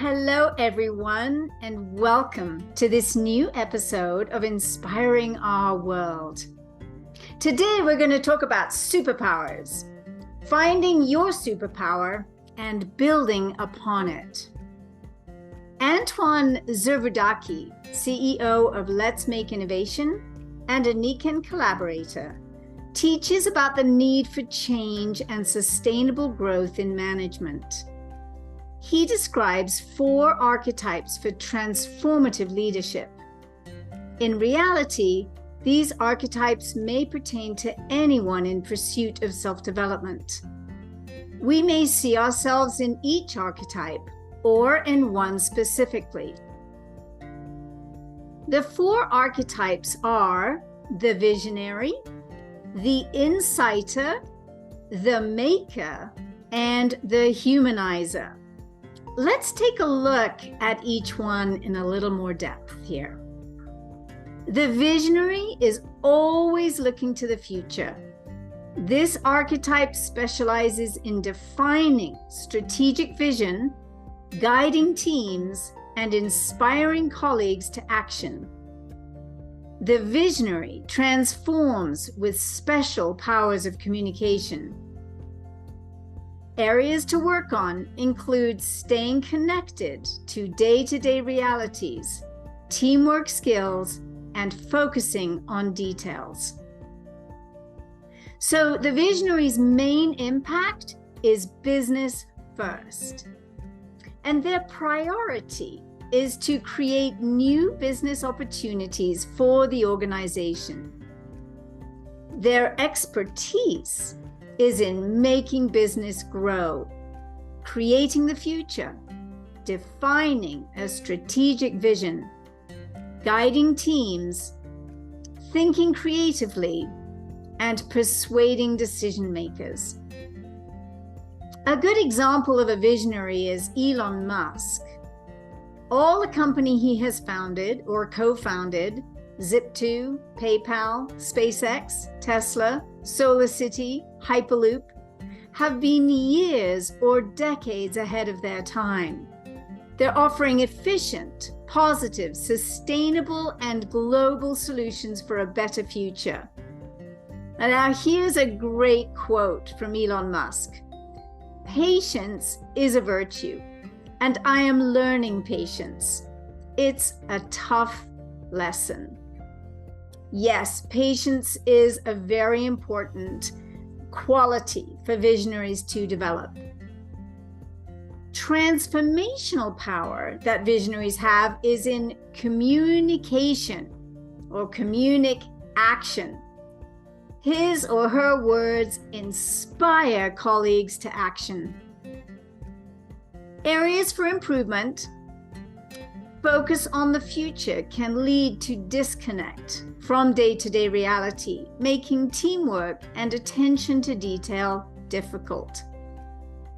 Hello, everyone, and welcome to this new episode of Inspiring Our World. Today, we're going to talk about superpowers, finding your superpower and building upon it. Antoine Zervudaki, CEO of Let's Make Innovation and a Nikken collaborator, teaches about the need for change and sustainable growth in management. He describes 4 archetypes for transformative leadership. In reality, these archetypes may pertain to anyone in pursuit of self-development. We may see ourselves in each archetype or in one specifically. The 4 archetypes are the visionary, the insighter, the maker, and the humanizer. Let's take a look at each one in a little more depth here. The visionary is always looking to the future. This archetype specializes in defining strategic vision, guiding teams, and inspiring colleagues to action. The visionary transforms with special powers of communication. Areas to work on include staying connected to day-to-day realities, teamwork skills, and focusing on details. So the visionary's main impact is business first. And their priority is to create new business opportunities for the organization. Their expertise is in making business grow, creating the future, defining a strategic vision, guiding teams, thinking creatively, and persuading decision makers. A good example of a visionary is Elon Musk. All the company he has founded or co-founded, Zip2, PayPal, SpaceX, Tesla, SolarCity, Hyperloop, have been years or decades ahead of their time. They're offering efficient, positive, sustainable, and global solutions for a better future. And now here's a great quote from Elon Musk. "Patience is a virtue, and I am learning patience. It's a tough lesson." Yes, patience is a very important quality for visionaries to develop. Transformational power that visionaries have is in communication or communic action. His or her words inspire colleagues to action. Areas for improvement. Focus on the future can lead to disconnect from day-to-day reality, making teamwork and attention to detail difficult.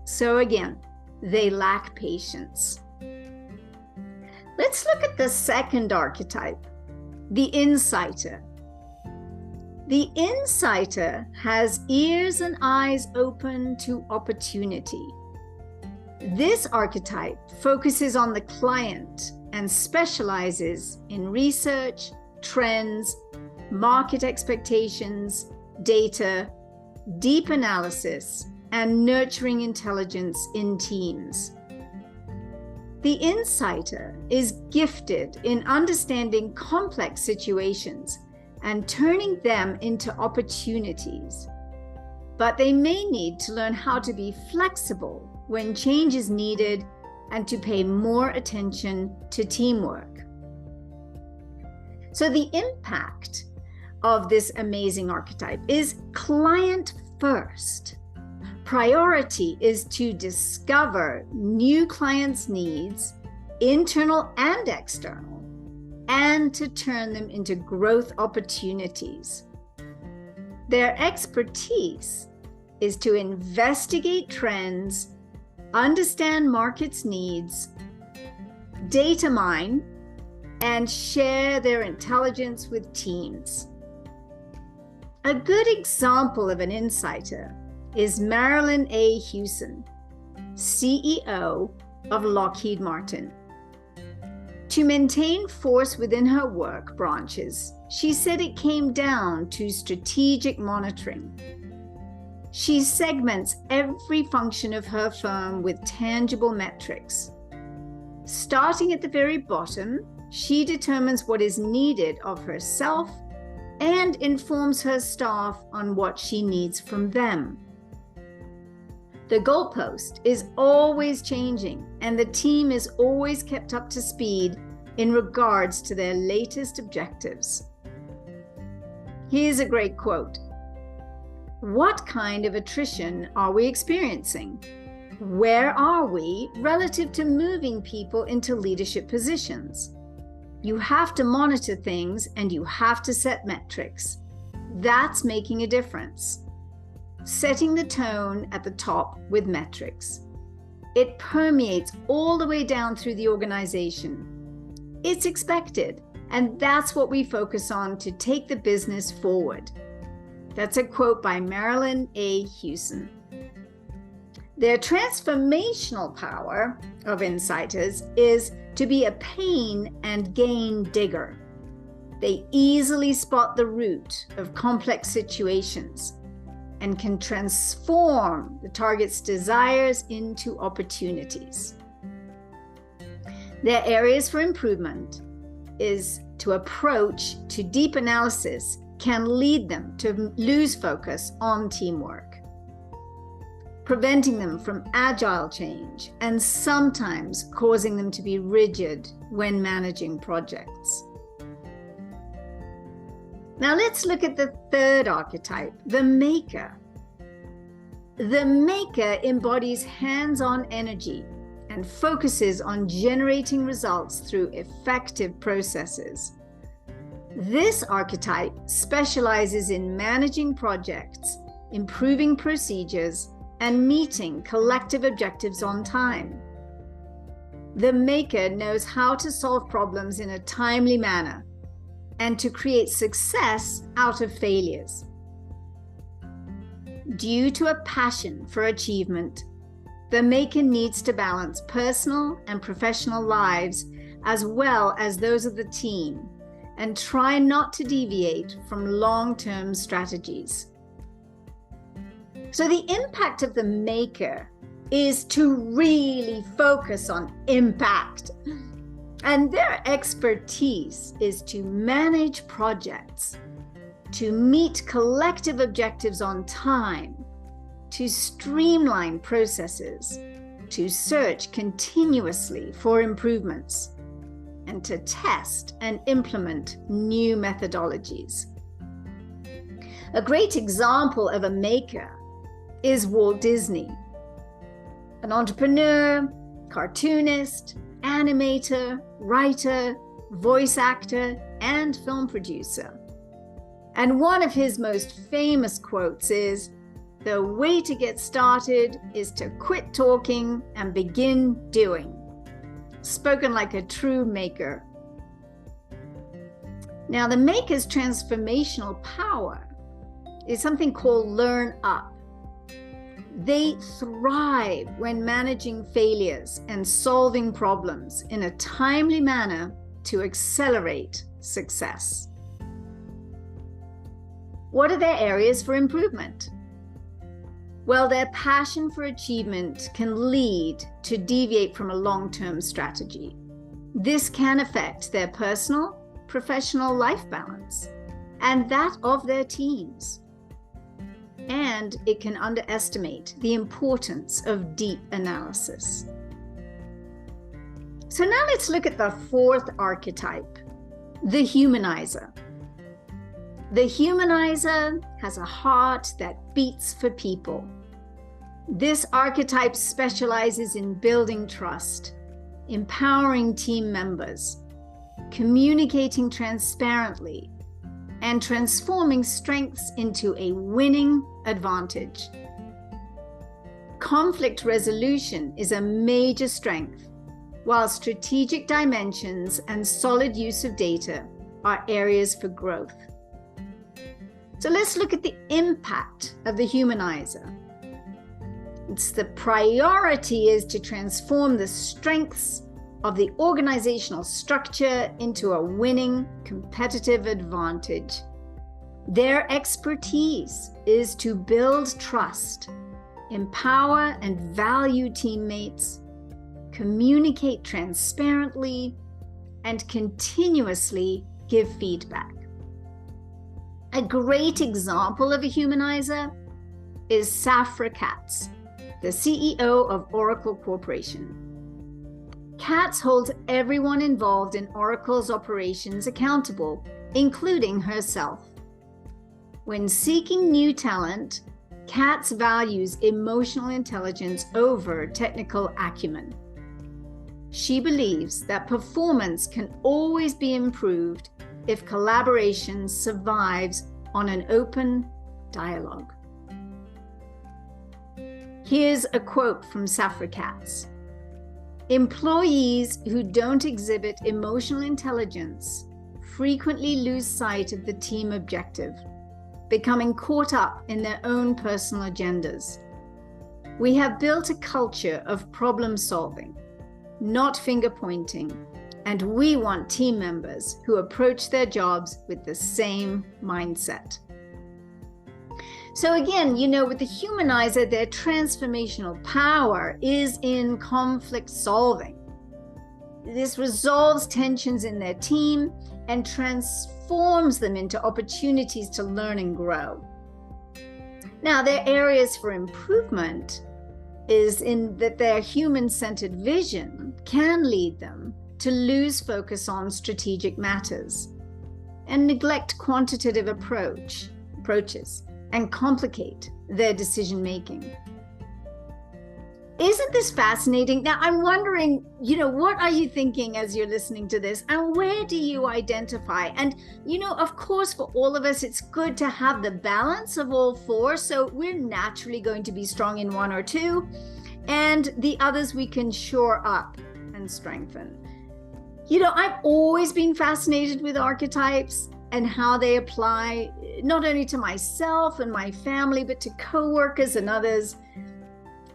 So again, they lack patience. Let's look at the second archetype, the insighter. The insighter has ears and eyes open to opportunity. This archetype focuses on the client and specializes in research, trends, market expectations, data, deep analysis, and nurturing intelligence in teams. The insighter is gifted in understanding complex situations and turning them into opportunities. But they may need to learn how to be flexible when change is needed and to pay more attention to teamwork. So the impact of this amazing archetype is client first. Priority is to discover new clients' needs, internal and external, and to turn them into growth opportunities. Their expertise is to investigate trends, understand markets' needs, data mine, and share their intelligence with teams. A good example of an insighter is Marilyn Hewson, CEO of Lockheed Martin. To maintain force within her work branches, she said it came down to strategic monitoring. She segments every function of her firm with tangible metrics. Starting at the very bottom, she determines what is needed of herself and informs her staff on what she needs from them. The goalpost is always changing, and the team is always kept up to speed in regards to their latest objectives. Here's a great quote. What kind of attrition are we experiencing? Where are we relative to moving people into leadership positions? You have to monitor things and you have to set metrics. That's making a difference. Setting the tone at the top with metrics. It permeates all the way down through the organization. It's expected, and that's what we focus on to take the business forward. That's a quote by Marilyn Hewson. Their transformational power of insiders is to be a pain and gain digger. They easily spot the root of complex situations and can transform the target's desires into opportunities. Their areas for improvement is to approach to deep analysis can lead them to lose focus on teamwork, preventing them from agile change and sometimes causing them to be rigid when managing projects. Now let's look at the third archetype, the maker. The maker embodies hands-on energy and focuses on generating results through effective processes. This archetype specializes in managing projects, improving procedures, and meeting collective objectives on time. The maker knows how to solve problems in a timely manner and to create success out of failures. Due to a passion for achievement, the maker needs to balance personal and professional lives as well as those of the team and try not to deviate from long-term strategies. So the impact of the maker is to really focus on impact. And their expertise is to manage projects, to meet collective objectives on time, to streamline processes, to search continuously for improvements, and to test and implement new methodologies. A great example of a maker is Walt Disney, an entrepreneur, cartoonist, animator, writer, voice actor, and film producer. And one of his most famous quotes is, "The way to get started is to quit talking and begin doing." Spoken like a true maker. Now, the maker's transformational power is something called learn up. They thrive when managing failures and solving problems in a timely manner to accelerate success. What are their areas for improvement? Well, their passion for achievement can lead to deviate from a long-term strategy. This can affect their personal, professional life balance and that of their teams. And it can underestimate the importance of deep analysis. So now let's look at the fourth archetype, the humanizer. The humanizer has a heart that beats for people. This archetype specializes in building trust, empowering team members, communicating transparently, and transforming strengths into a winning advantage. Conflict resolution is a major strength, while strategic dimensions and solid use of data are areas for growth. So let's look at the impact of the humanizer. The priority is to transform the strengths of the organizational structure into a winning competitive advantage. Their expertise is to build trust, empower and value teammates, communicate transparently, and continuously give feedback. A great example of a humanizer is Safra Catz, the CEO of Oracle Corporation. Catz holds everyone involved in Oracle's operations accountable, including herself. When seeking new talent, Catz values emotional intelligence over technical acumen. She believes that performance can always be improved if collaboration survives on an open dialogue. Here's a quote from Safra Catz. Employees who don't exhibit emotional intelligence frequently lose sight of the team objective, becoming caught up in their own personal agendas. We have built a culture of problem solving, not finger pointing, and we want team members who approach their jobs with the same mindset. So again, with the humanizer, their transformational power is in conflict solving. This resolves tensions in their team and transforms them into opportunities to learn and grow. Now, their areas for improvement is in that their human-centered vision can lead them to lose focus on strategic matters and neglect quantitative approaches and complicate their decision-making. Isn't this fascinating? Now, I'm wondering, what are you thinking as you're listening to this, and where do you identify? And, of course, for all of us, it's good to have the balance of all four. So we're naturally going to be strong in one or two, and the others we can shore up and strengthen. I've always been fascinated with archetypes and how they apply not only to myself and my family, but to coworkers and others.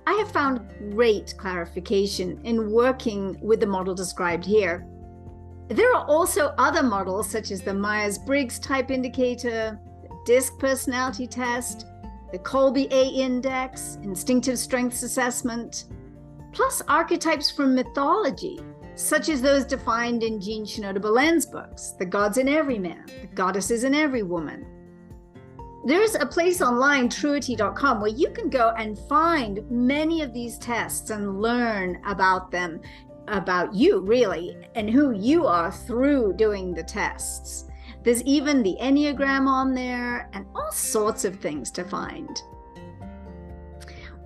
I have found great clarification in working with the model described here. There are also other models such as the Myers-Briggs type indicator, the DISC personality test, the Kolbe A index, instinctive strengths assessment, plus archetypes from mythology, such as those defined in Jean Shinoda Bolen's books, The Gods in Every Man, The Goddesses in Every Woman. There's a place online, truity.com, where you can go and find many of these tests and learn about them, about you really, and who you are through doing the tests. There's even the Enneagram on there and all sorts of things to find.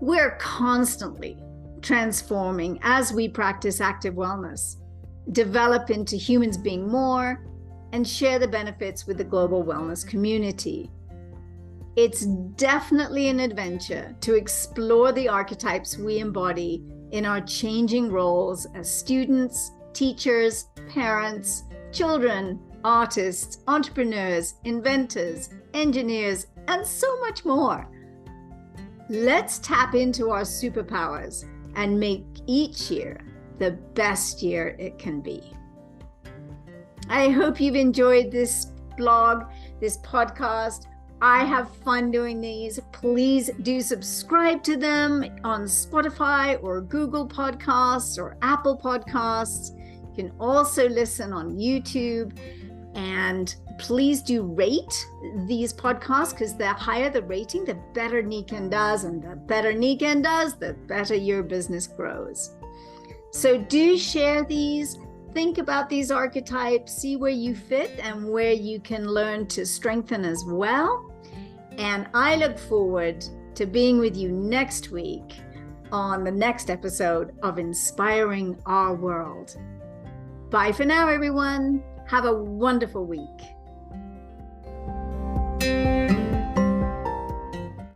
We're constantly transforming as we practice active wellness, develop into humans being more, and share the benefits with the global wellness community. It's definitely an adventure to explore the archetypes we embody in our changing roles as students, teachers, parents, children, artists, entrepreneurs, inventors, engineers, and so much more. Let's tap into our superpowers and make each year the best year it can be. I hope you've enjoyed this blog, this podcast. I have fun doing these. Please do subscribe to them on Spotify or Google Podcasts or Apple Podcasts. You can also listen on YouTube. And please do rate these podcasts, because the higher the rating, the better Nikan does. And the better Nikan does, the better your business grows. So do share these. Think about these archetypes, see where you fit and where you can learn to strengthen as well. And I look forward to being with you next week on the next episode of Inspiring Our World. Bye for now, everyone. Have a wonderful week.